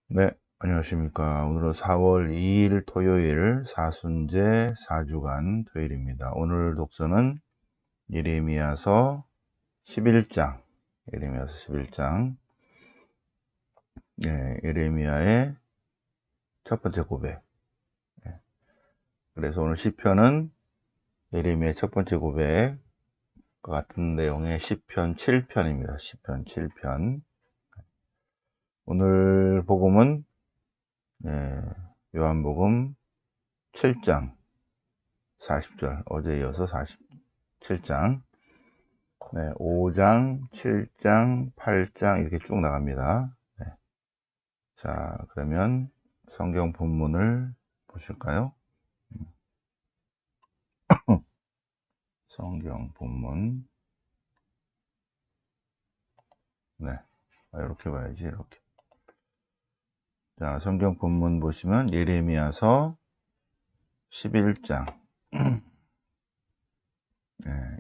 네, 안녕하십니까. 오늘은 4월 2일 토요일 사순제 4주간 토요일입니다. 오늘 독서는 예레미야서 11장, 예레미야서 11장, 예레미야의 첫 번째 고백. 그래서 오늘 시편은 예레미야의 첫 번째 고백 같은 내용의 시편 7편입니다. 시편 7편. 오늘 복음은 요한복음 7장 40절, 어제 이어서 47장, 5장, 7장, 8장 이렇게 쭉 나갑니다. 자, 그러면 성경 본문을 보실까요? 성경 본문. 이렇게 봐야지, 이렇게. 자, 성경 본문 보시면 예레미야서 11장.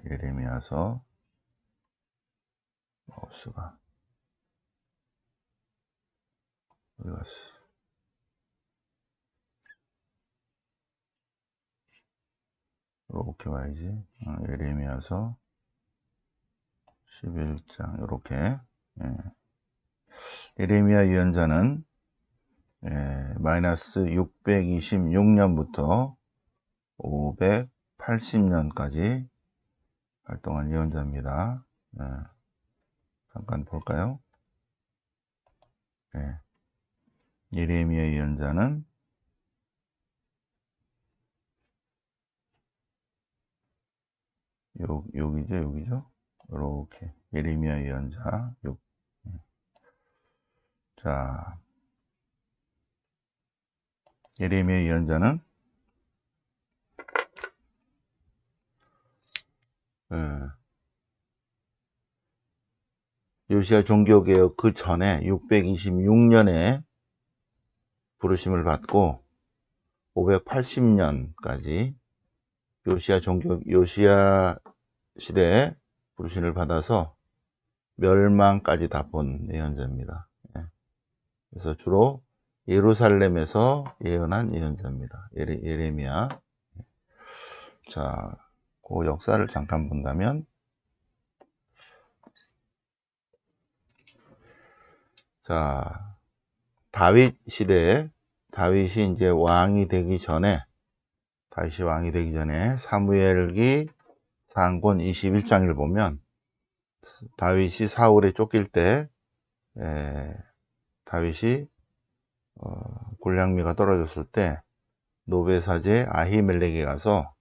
예레미야서, 마우스가 어디 갔어? 이렇게 봐야지. 예레미야서 11장, 이렇게. 예레미야 예언자는 마이너스 626년부터 580년까지 활동한 예언자입니다. 잠깐 볼까요? 예레미야 예언자는 여기죠? 이렇게 예레미야 예언자 6. 자, 예레미야 예언자는 요시야 종교개혁 그 전에 626년에 부르심을 받고 580년까지 요시야 시대에 부르심을 받아서 멸망까지 다 본 예언자입니다. 그래서 주로 예루살렘에서 예언한 예언자입니다. 예레미야. 자, 그 역사를 잠깐 본다면, 자, 다윗 시대에 다윗이 이제 왕이 되기 전에 사무엘기 상권 21장을 보면 다윗이 사울에 쫓길 때 다윗이 골량미가 떨어졌을 때 노베사제 아히멜렉에 가서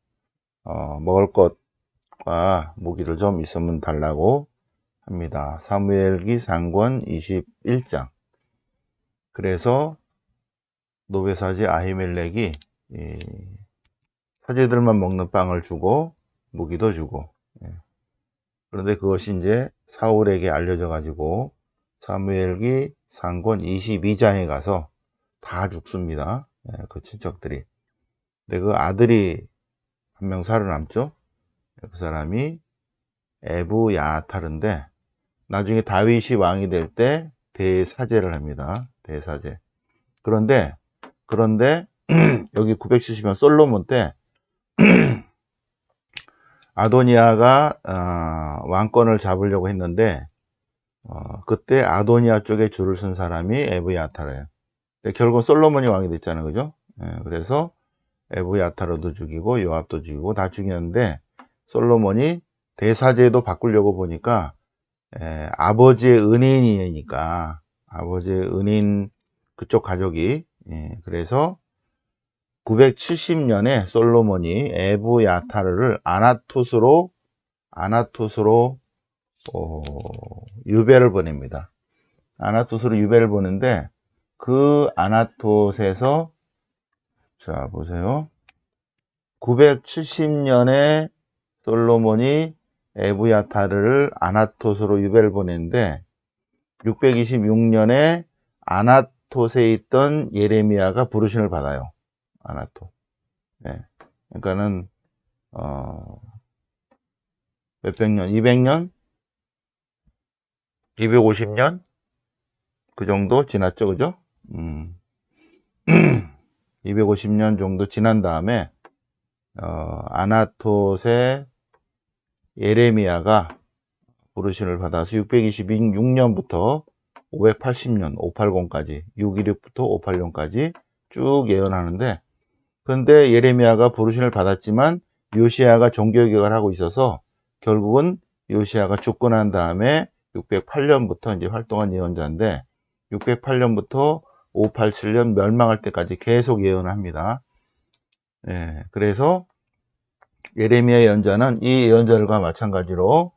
먹을 것과 무기를 좀 있으면 달라고 합니다. 사무엘기 상권 21장. 그래서 노베사제 아히멜렉이 사제들만 먹는 빵을 주고 무기도 주고, 그런데 그것이 이제 사울에게 알려져 가지고 사무엘기 상권 22장에 가서 다 죽습니다. 그 친척들이. 근데 그 아들이 한 명 살아남죠. 그 사람이 에브야타르인데 나중에 다윗이 왕이 될 때 대사제를 합니다. 대사제. 그런데 여기 970년 솔로몬 때 아도니아가 왕권을 잡으려고 했는데 그때 아도니아 쪽에 줄을 쓴 사람이 에브야타르예요. 근데 결국 솔로몬이 왕이 됐잖아요, 그죠? 그래서 에브야타르도 죽이고 요압도 죽이고 다 죽였는데 솔로몬이 대사제도 바꾸려고 보니까 아버지의 은인이니까 아버지의 은인 그쪽 가족이 그래서 970년에 솔로몬이 에브야타르를 아나토스로 유배를 보냅니다. 아나토스로 유배를 보는데 그 아나토스에서 자 보세요. 970년에 솔로몬이 에브야타르를 아나토스로 유배를 보냈는데 626년에 아나토스에 있던 예레미야가 부르심을 받아요. 아나토. 그러니까는 몇백 년, 200년, 250년 그 정도 지났죠, 그죠? 250년 정도 지난 다음에 아나톳의 예레미야가 부르심을 받아서 626년부터 580년, 580까지, 616부터 586까지 쭉 예언하는데, 근데 예레미야가 부르심을 받았지만 요시야가 종교개혁을 하고 있어서 결국은 요시야가 죽고 난 다음에 608년부터 이제 활동한 예언자인데, 608년부터 587년 멸망할 때까지 계속 예언을 합니다. 예, 그래서 예레미야 예언자는 이 예언자들과 마찬가지로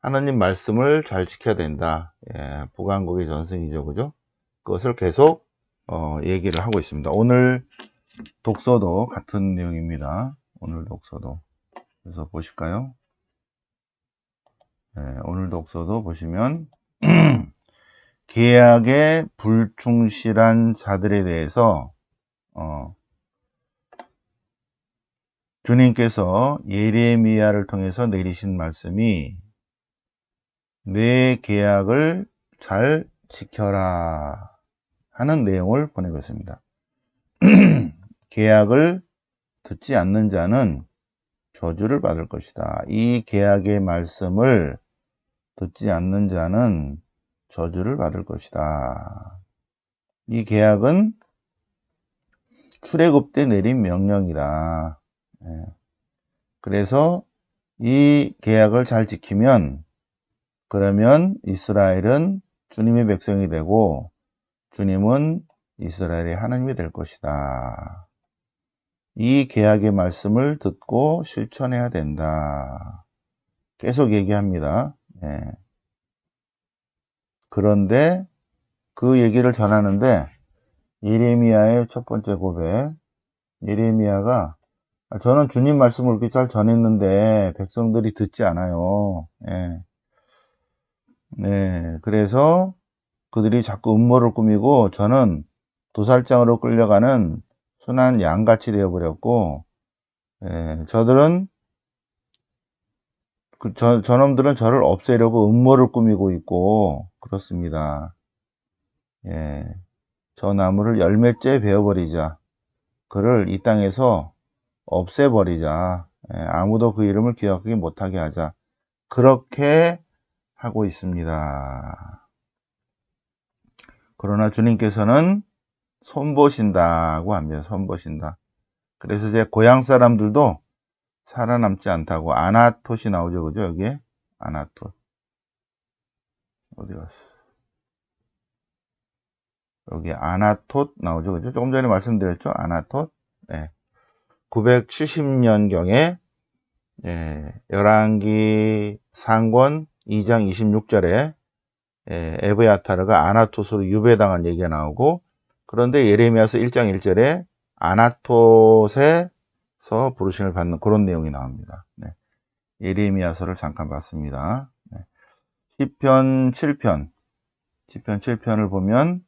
하나님 말씀을 잘 지켜야 된다. 예, 북왕국의 전승이죠, 그죠? 그것을 계속 얘기를 하고 있습니다. 오늘 독서도 같은 내용입니다. 오늘 독서도. 그래서 보실까요? 예, 오늘 독서도 보시면 계약에 불충실한 자들에 대해서 주님께서 예레미야를 통해서 내리신 말씀이 내 계약을 잘 지켜라 하는 내용을 보내고 있습니다. 계약을 듣지 않는 자는 저주를 받을 것이다. 이 계약의 말씀을 듣지 않는 자는 저주를 받을 것이다. 이 계약은 출애굽 때 내린 명령이다. 그래서 이 계약을 잘 지키면 그러면 이스라엘은 주님의 백성이 되고 주님은 이스라엘의 하나님이 될 것이다. 이 계약의 말씀을 듣고 실천해야 된다. 계속 얘기합니다. 그런데 그 얘기를 전하는데 예레미야의 첫 번째 고백, 예레미야가 저는 주님 말씀을 그렇게 잘 전했는데 백성들이 듣지 않아요. 그래서 그들이 자꾸 음모를 꾸미고 저는 도살장으로 끌려가는 순한 양같이 되어버렸고, 저놈들은 저를 없애려고 음모를 꾸미고 있고 그렇습니다. 저 나무를 열매째 베어버리자. 그를 이 땅에서 없애버리자. 아무도 그 이름을 기억하기 못하게 하자. 그렇게 하고 있습니다. 그러나 주님께서는 손보신다고 합니다. 손보신다. 그래서 제 고향 사람들도 살아남지 않다고 아나톳이 나오죠. 그죠? 여기에 아나톳. 어디 갔어? 여기 아나톳 나오죠. 그죠? 조금 전에 말씀드렸죠? 아나톳. 970년경에 열왕기 상권 2장 26절에 에브야타르가 아나톳으로 유배당한 얘기가 나오고, 그런데 예레미야서 1장 1절에 아나톳에서 부르심을 받는 그런 내용이 나옵니다. 예레미야서를 잠깐 봤습니다. 시편 7편을 보면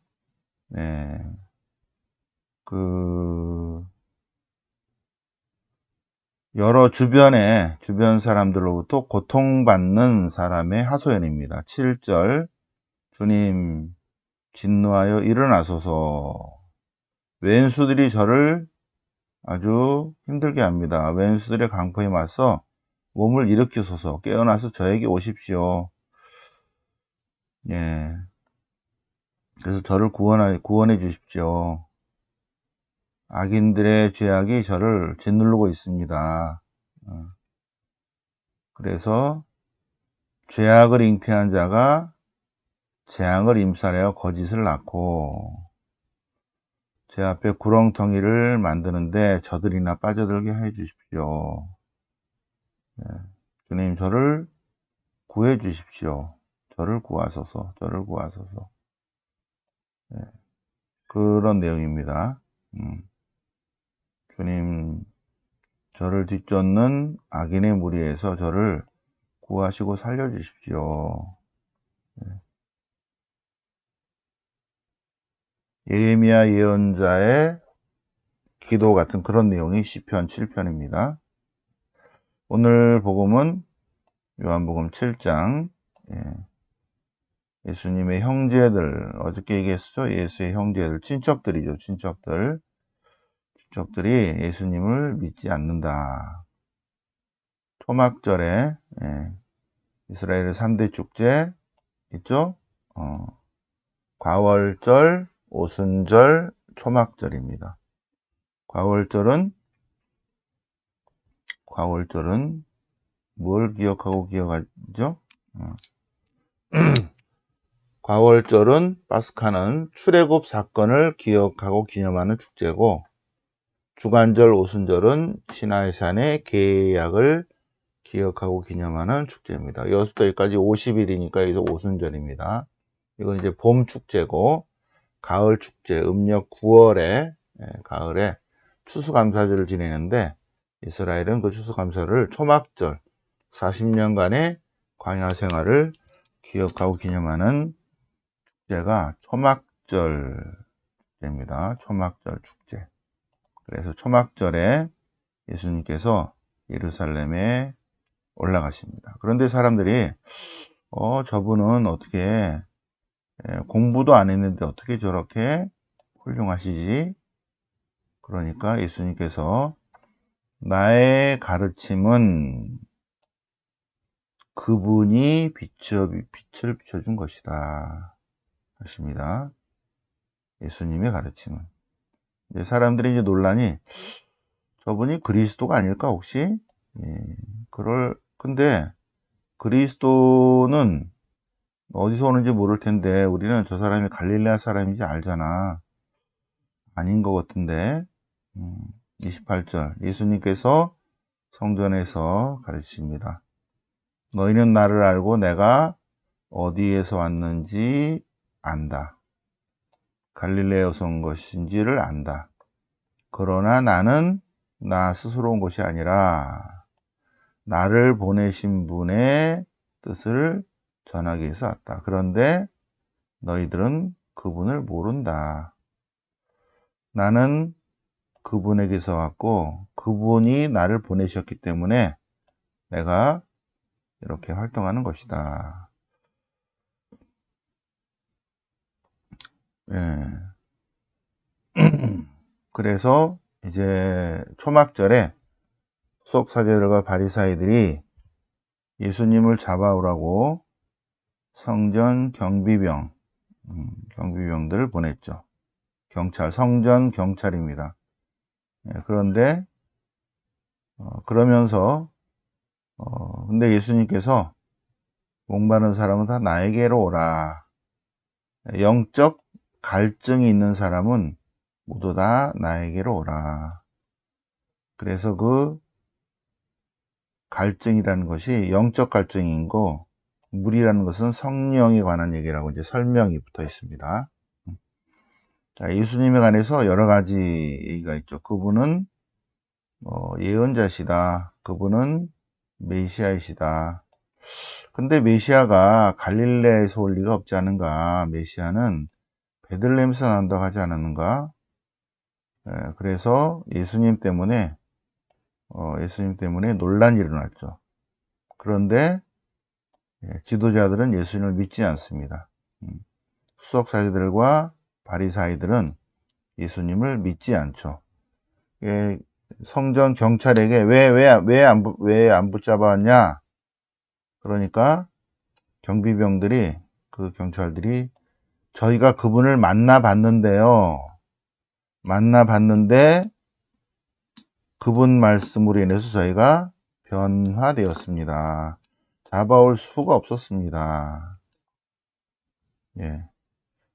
여러 주변 사람들로부터 고통받는 사람의 하소연입니다. 7절, 주님 진노하여 일어나소서. 왼수들이 저를 아주 힘들게 합니다. 왼수들의 강포에 맞서 몸을 일으키소서. 깨어나서 저에게 오십시오. 그래서 저를 구원해 주십시오. 악인들의 죄악이 저를 짓누르고 있습니다. 그래서 죄악을 잉태한 자가 재앙을 임살하여 거짓을 낳고 제 앞에 구렁텅이를 만드는데 저들이나 빠져들게 해 주십시오. 주님 저를 구해 주십시오. 저를 구하소서. 그런 내용입니다. 주님 저를 뒤쫓는 악인의 무리에서 저를 구하시고 살려주십시오. 예레미야 예언자의 기도 같은 그런 내용이 시편 7편입니다. 오늘 복음은 요한복음 7장 예수님의 형제들, 어저께 얘기했었죠? 예수의 형제들, 친척들이죠. 친척들이 예수님을 믿지 않는다. 초막절에, 이스라엘의 3대 축제 있죠? 과월절, 오순절, 초막절입니다. 과월절은 뭘 기억하고 기억하죠? 과월절은 파스카는 출애굽 사건을 기억하고 기념하는 축제고, 주간절 오순절은 시나이산의 계약을 기억하고 기념하는 축제입니다. 여기서부터 여기까지 50일이니까 여기서 오순절입니다. 이건 이제 봄 축제고, 가을 축제, 음력 9월에, 가을에 추수감사절을 지내는데, 이스라엘은 그 추수감사를 초막절, 40년간의 광야 생활을 기억하고 기념하는 축제가 초막절 축제입니다. 초막절 축제. 그래서 초막절에 예수님께서 예루살렘에 올라가십니다. 그런데 사람들이 저분은 어떻게 공부도 안 했는데 어떻게 저렇게 훌륭하시지? 그러니까 예수님께서 나의 가르침은 그분이 빛을 비춰준 것이다 하십니다. 예수님의 가르침은. 이제 사람들이 이제 논란이 저분이 그리스도가 아닐까 혹시? 근데 그리스도는 어디서 오는지 모를 텐데 우리는 저 사람이 갈릴레아 사람인지 알잖아. 아닌 것 같은데. 28절 예수님께서 성전에서 가르치십니다. 너희는 나를 알고 내가 어디에서 왔는지 안다. 갈릴레아에서 온 것인지를 안다. 그러나 나는 나 스스로 온 것이 아니라 나를 보내신 분의 뜻을 전하기 위해서 왔다. 그런데 너희들은 그분을 모른다. 나는 그분에게서 왔고 그분이 나를 보내셨기 때문에 내가 이렇게 활동하는 것이다. 예. 그래서 이제 초막절에 수석사제들과 바리사이들이 예수님을 잡아오라고 성전 경비병들을 보냈죠. 성전 경찰입니다. 그런데 그러면서 근데 예수님께서 목마른 사람은 다 나에게로 오라. 영적 갈증이 있는 사람은 모두 다 나에게로 오라. 그래서 그 갈증이라는 것이 영적 갈증이고 물이라는 것은 성령에 관한 얘기라고 이제 설명이 붙어 있습니다. 자, 예수님에 관해서 여러 가지 얘기가 있죠. 그분은 예언자시다. 그분은 메시아이시다. 근데 메시아가 갈릴레에서 올 리가 없지 않은가? 메시아는 베들레헴에서 난다고 하지 않았는가? 그래서 예수님 때문에 논란이 일어났죠. 그런데 지도자들은 예수님을 믿지 않습니다. 수석사제들과 바리사이들은 예수님을 믿지 않죠. 성전 경찰에게 왜 안 붙잡았냐? 그러니까 그 경찰들이 저희가 그분을 만나봤는데 그분 말씀으로 인해서 저희가 변화되었습니다. 잡아올 수가 없었습니다.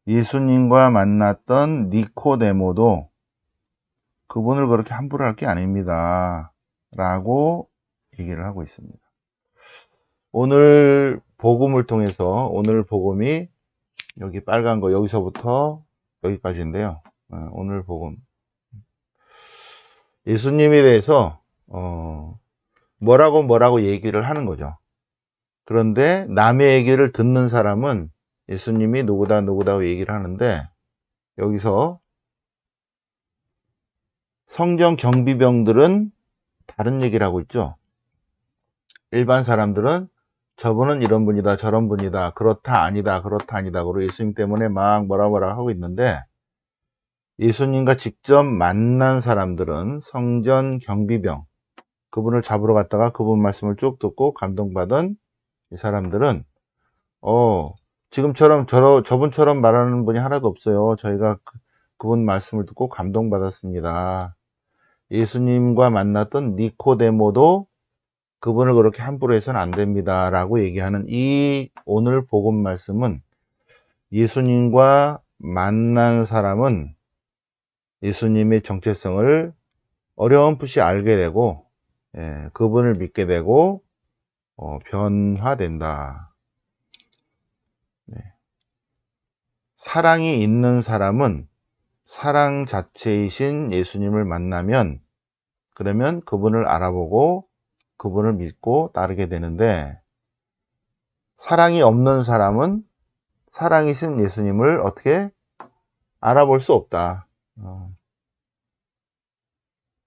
예수님과 만났던 니코데모도 그분을 그렇게 함부로 할 게 아닙니다. 라고 얘기를 하고 있습니다. 오늘 복음을 통해서 오늘 복음이 여기 빨간 거 여기서부터 여기까지인데요. 오늘 복음 예수님에 대해서 뭐라고 얘기를 하는 거죠. 그런데 남의 얘기를 듣는 사람은 예수님이 누구다 얘기를 하는데 여기서 성전 경비병들은 다른 얘기를 하고 있죠. 일반 사람들은 저분은 이런 분이다, 저런 분이다, 그렇다, 아니다, 그렇다, 아니다, 그리고 예수님 때문에 막 뭐라 하고 있는데, 예수님과 직접 만난 사람들은 성전 경비병, 그분을 잡으러 갔다가 그분 말씀을 쭉 듣고 감동받은 이 사람들은, 지금처럼 저분처럼 말하는 분이 하나도 없어요. 저희가 그분 말씀을 듣고 감동받았습니다. 예수님과 만났던 니코데모도 그분을 그렇게 함부로 해서는 안 됩니다. 라고 얘기하는 이 오늘 복음 말씀은 예수님과 만난 사람은 예수님의 정체성을 어렴풋이 알게 되고, 그분을 믿게 되고, 변화된다. 네. 사랑이 있는 사람은 사랑 자체이신 예수님을 만나면, 그러면 그분을 알아보고 그분을 믿고 따르게 되는데, 사랑이 없는 사람은 사랑이신 예수님을 어떻게 알아볼 수 없다.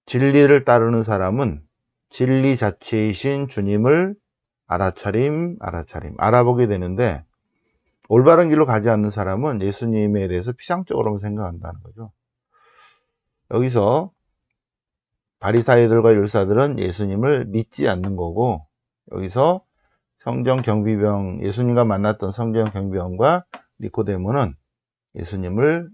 진리를 따르는 사람은 진리 자체이신 주님을 알아보게 되는데, 올바른 길로 가지 않는 사람은 예수님에 대해서 피상적으로만 생각한다는 거죠. 여기서 바리사이들과 율사들은 예수님을 믿지 않는 거고, 여기서 예수님과 만났던 성전 경비병과 니코데모는 예수님을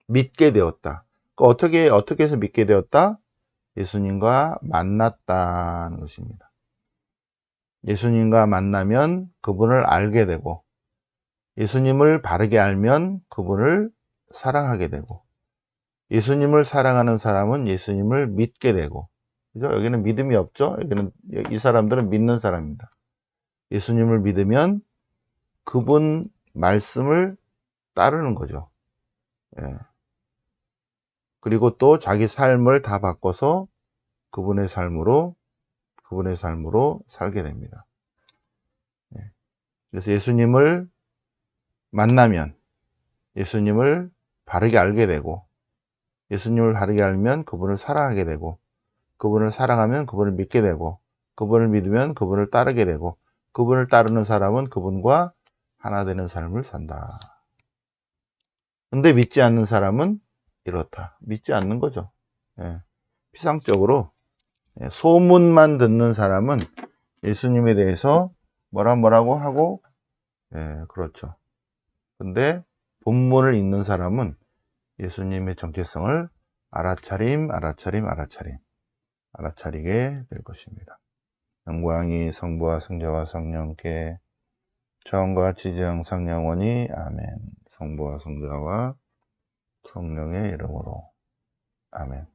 믿게 되었다. 어떻게 해서 믿게 되었다? 예수님과 만났다는 것입니다. 예수님과 만나면 그분을 알게 되고, 예수님을 바르게 알면 그분을 사랑하게 되고, 예수님을 사랑하는 사람은 예수님을 믿게 되고, 그죠? 여기는 믿음이 없죠? 이 사람들은 믿는 사람입니다. 예수님을 믿으면 그분 말씀을 따르는 거죠. 예. 그리고 또 자기 삶을 다 바꿔서 그분의 삶으로 살게 됩니다. 예. 그래서 예수님을 만나면 예수님을 바르게 알게 되고, 예수님을 바르게 알면 그분을 사랑하게 되고, 그분을 사랑하면 그분을 믿게 되고, 그분을 믿으면 그분을 따르게 되고, 그분을 따르는 사람은 그분과 하나 되는 삶을 산다. 근데 믿지 않는 사람은 이렇다. 믿지 않는 거죠. 예. 피상적으로 소문만 듣는 사람은 예수님에 대해서 뭐라고 하고, 그렇죠. 근데 본문을 읽는 사람은 예수님의 정체성을 알아차리게 될 것입니다. 영광이 성부와 성자와 성령께 처음과 같이 이제 항상 영원히 아멘. 성부와 성자와 성령의 이름으로 아멘.